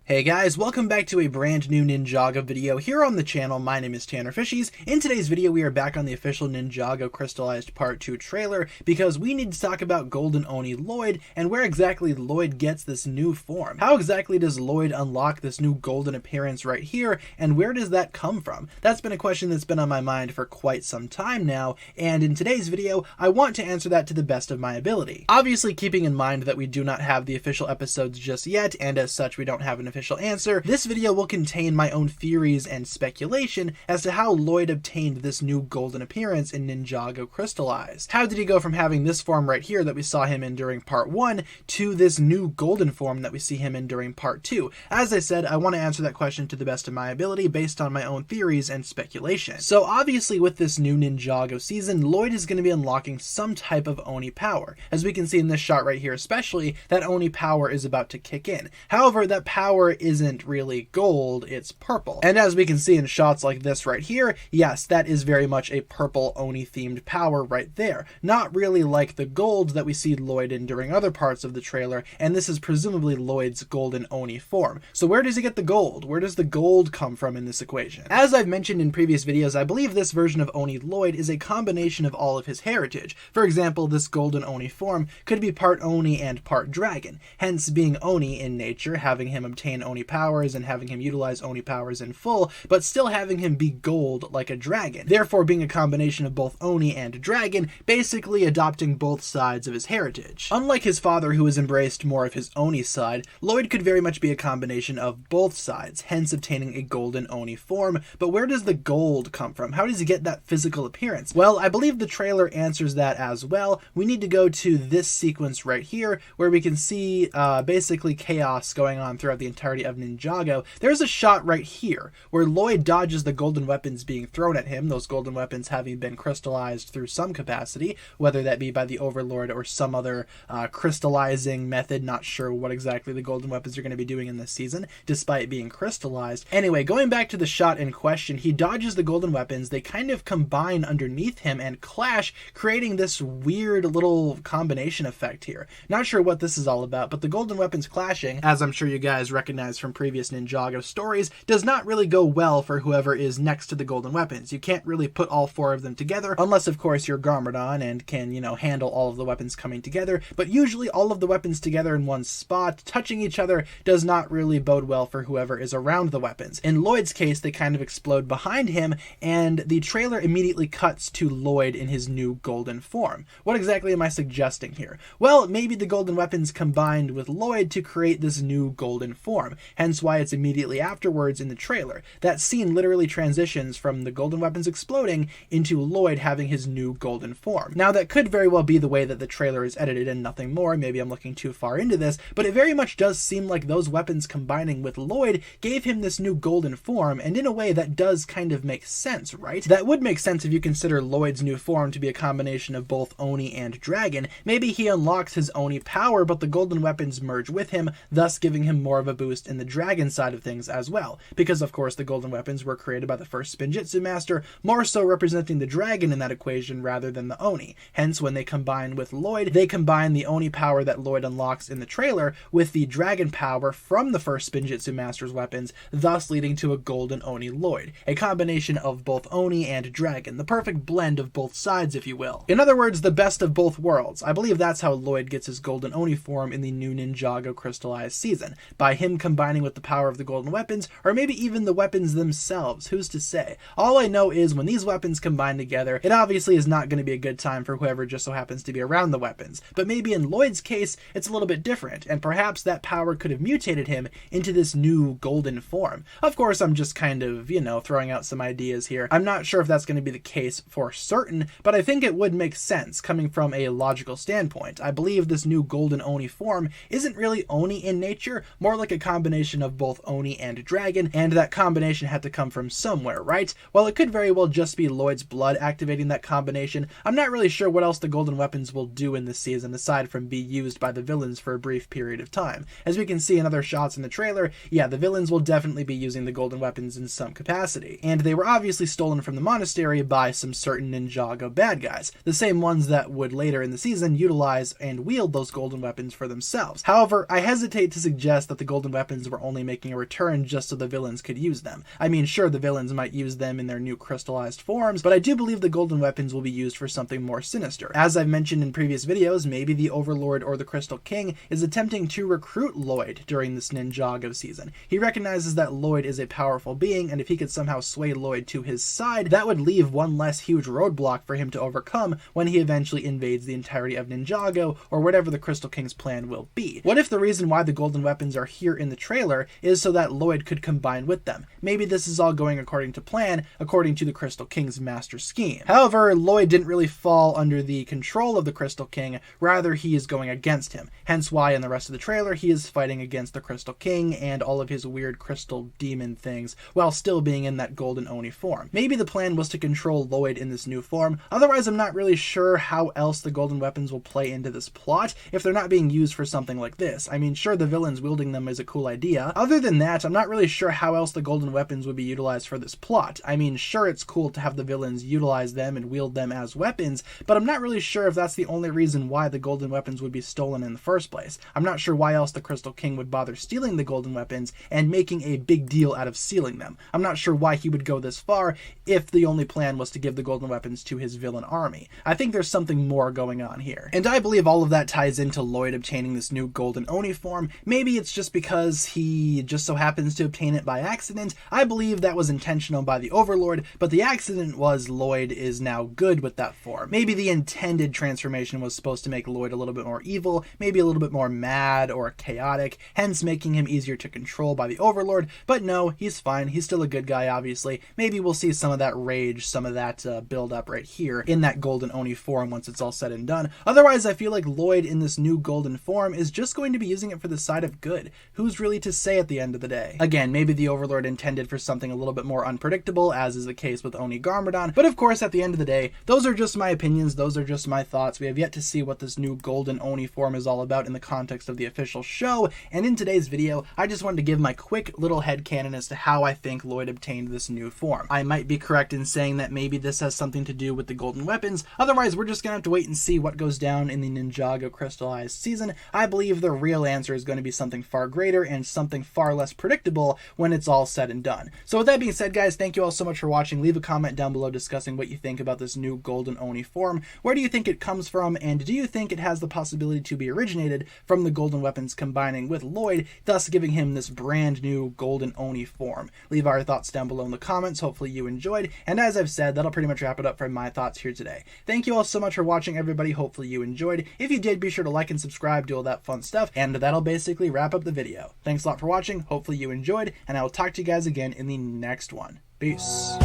Hey guys, welcome back to a brand new Ninjago video here on the channel. My name is TannerFishies. In today's video, we are back on the official Ninjago Crystalized Part 2 trailer because we need to talk about Golden Oni Lloyd and where exactly Lloyd gets this new form. How exactly does Lloyd unlock this new golden appearance right here, and where does that come from? That's been a question that's been on my mind for quite some time now, and in today's video, I want to answer that to the best of my ability. Obviously, keeping in mind that we do not have the official episodes just yet, and as such, we don't have an official answer, this video will contain my own theories and speculation as to how Lloyd obtained this new golden appearance in Ninjago Crystalized. How did he go from having this form right here that we saw him in during part 1 to this new golden form that we see him in during part 2? As I said, I want to answer that question to the best of my ability based on my own theories and speculation. So obviously with this new Ninjago season, Lloyd is going to be unlocking some type of Oni power. As we can see in this shot right here especially, that Oni power is about to kick in. However, that power isn't really gold, it's purple. And as we can see in shots like this right here, yes, that is very much a purple Oni themed power right there. Not really like the gold that we see Lloyd in during other parts of the trailer, and this is presumably Lloyd's golden Oni form. So where does he get the gold? Where does the gold come from in this equation? As I've mentioned in previous videos, I believe this version of Oni Lloyd is a combination of all of his heritage. For example, this golden Oni form could be part Oni and part dragon, hence being Oni in nature, having him obtain Oni powers and having him utilize Oni powers in full, but still having him be gold like a dragon, therefore being a combination of both Oni and dragon, basically adopting both sides of his heritage. Unlike his father, who has embraced more of his Oni side, Lloyd could very much be a combination of both sides, hence obtaining a golden Oni form. But where does the gold come from? How does he get that physical appearance? Well, I believe the trailer answers that as well. We need to go to this sequence right here, where we can see basically chaos going on throughout the entirety of Ninjago. There's a shot right here where Lloyd dodges the golden weapons being thrown at him, those golden weapons having been crystallized through some capacity, whether that be by the Overlord or some other crystallizing method. Not sure what exactly the golden weapons are going to be doing in this season, despite being crystallized. Anyway, going back to the shot in question, he dodges the golden weapons, they kind of combine underneath him and clash, creating this weird little combination effect here. Not sure what this is all about, but the golden weapons clashing, as I'm sure you guys recognize from previous Ninjago stories, does not really go well for whoever is next to the golden weapons. You can't really put all four of them together, unless of course you're Garmadon and can, handle all of the weapons coming together, but usually all of the weapons together in one spot, touching each other, does not really bode well for whoever is around the weapons. In Lloyd's case, they kind of explode behind him, and the trailer immediately cuts to Lloyd in his new golden form. What exactly am I suggesting here? Well, maybe the golden weapons combined with Lloyd to create this new golden form, hence why it's immediately afterwards in the trailer. That scene literally transitions from the golden weapons exploding into Lloyd having his new golden form. Now, that could very well be the way that the trailer is edited and nothing more. Maybe I'm looking too far into this, but it very much does seem like those weapons combining with Lloyd gave him this new golden form, and in a way that does kind of make sense, right? That would make sense if you consider Lloyd's new form to be a combination of both Oni and dragon. Maybe he unlocks his Oni power, but the golden weapons merge with him, thus giving him more of a boost in the dragon side of things as well, because of course the golden weapons were created by the first Spinjitzu master, more so representing the dragon in that equation rather than the Oni. Hence, when they combine with Lloyd, they combine the Oni power that Lloyd unlocks in the trailer with the dragon power from the first Spinjitzu master's weapons, thus leading to a golden Oni Lloyd, a combination of both Oni and dragon, the perfect blend of both sides, if you will. In other words, the best of both worlds. I believe that's how Lloyd gets his golden Oni form in the new Ninjago Crystalized season, by him combining with the power of the golden weapons, or maybe even the weapons themselves, who's to say? All I know is when these weapons combine together, it obviously is not going to be a good time for whoever just so happens to be around the weapons, but maybe in Lloyd's case, it's a little bit different, and perhaps that power could have mutated him into this new golden form. Of course, I'm just kind of, throwing out some ideas here. I'm not sure if that's going to be the case for certain, but I think it would make sense coming from a logical standpoint. I believe this new golden Oni form isn't really Oni in nature, more like a combination of both Oni and dragon, and that combination had to come from somewhere, right? While it could very well just be Lloyd's blood activating that combination, I'm not really sure what else the golden weapons will do in this season aside from be used by the villains for a brief period of time. As we can see in other shots in the trailer, yeah, the villains will definitely be using the golden weapons in some capacity, and they were obviously stolen from the monastery by some certain Ninjago bad guys, the same ones that would later in the season utilize and wield those golden weapons for themselves. However, I hesitate to suggest that the golden weapons were only making a return just so the villains could use them. I mean, sure, the villains might use them in their new crystallized forms, but I do believe the golden weapons will be used for something more sinister. As I've mentioned in previous videos, maybe the Overlord or the Crystal King is attempting to recruit Lloyd during this Ninjago season. He recognizes that Lloyd is a powerful being, and if he could somehow sway Lloyd to his side, that would leave one less huge roadblock for him to overcome when he eventually invades the entirety of Ninjago, or whatever the Crystal King's plan will be. What if the reason why the golden weapons are here in the trailer is so that Lloyd could combine with them? Maybe this is all going according to plan, according to the Crystal King's master scheme. However, Lloyd didn't really fall under the control of the Crystal King, rather he is going against him. Hence why in the rest of the trailer he is fighting against the Crystal King and all of his weird crystal demon things, while still being in that golden Oni form. Maybe the plan was to control Lloyd in this new form, otherwise I'm not really sure how else the golden weapons will play into this plot if they're not being used for something like this. I mean, sure, the villains wielding them is a cool idea. Other than that, I'm not really sure how else the golden weapons would be utilized for this plot. I mean, sure, it's cool to have the villains utilize them and wield them as weapons, but I'm not really sure if that's the only reason why the golden weapons would be stolen in the first place. I'm not sure why else the Crystal King would bother stealing the golden weapons and making a big deal out of stealing them. I'm not sure why he would go this far if the only plan was to give the golden weapons to his villain army. I think there's something more going on here. And I believe all of that ties into Lloyd obtaining this new golden Oni form. Maybe it's just because he just so happens to obtain it by accident. I believe that was intentional by the Overlord, but the accident was Lloyd is now good with that form. Maybe the intended transformation was supposed to make Lloyd a little bit more evil, maybe a little bit more mad or chaotic, hence making him easier to control by the Overlord, but no, he's fine. He's still a good guy, obviously. Maybe we'll see some of that rage, some of that build up right here in that golden Oni form once it's all said and done. Otherwise, I feel like Lloyd in this new golden form is just going to be using it for the side of good. Who's really to say at the end of the day? Again, maybe the Overlord intended for something a little bit more unpredictable, as is the case with Oni Garmadon, but of course, at the end of the day, those are just my opinions, those are just my thoughts. We have yet to see what this new golden Oni form is all about in the context of the official show, and in today's video, I just wanted to give my quick little headcanon as to how I think Lloyd obtained this new form. I might be correct in saying that maybe this has something to do with the golden weapons, otherwise we're just gonna have to wait and see what goes down in the Ninjago Crystalized season. I believe the real answer is going to be something far greater and something far less predictable when it's all said and done. So with that being said, guys, thank you all so much for watching. Leave a comment down below discussing what you think about this new golden Oni form. Where do you think it comes from, and do you think it has the possibility to be originated from the golden weapons combining with Lloyd, thus giving him this brand new golden Oni form? Leave our thoughts down below in the comments. Hopefully you enjoyed, and as I've said, that'll pretty much wrap it up for my thoughts here today. Thank you all so much for watching, everybody. Hopefully you enjoyed. If you did, be sure to like and subscribe, do all that fun stuff, and that'll basically wrap up the video. Thanks a lot for watching. Hopefully you enjoyed, and I will talk to you guys again in the next one. Peace.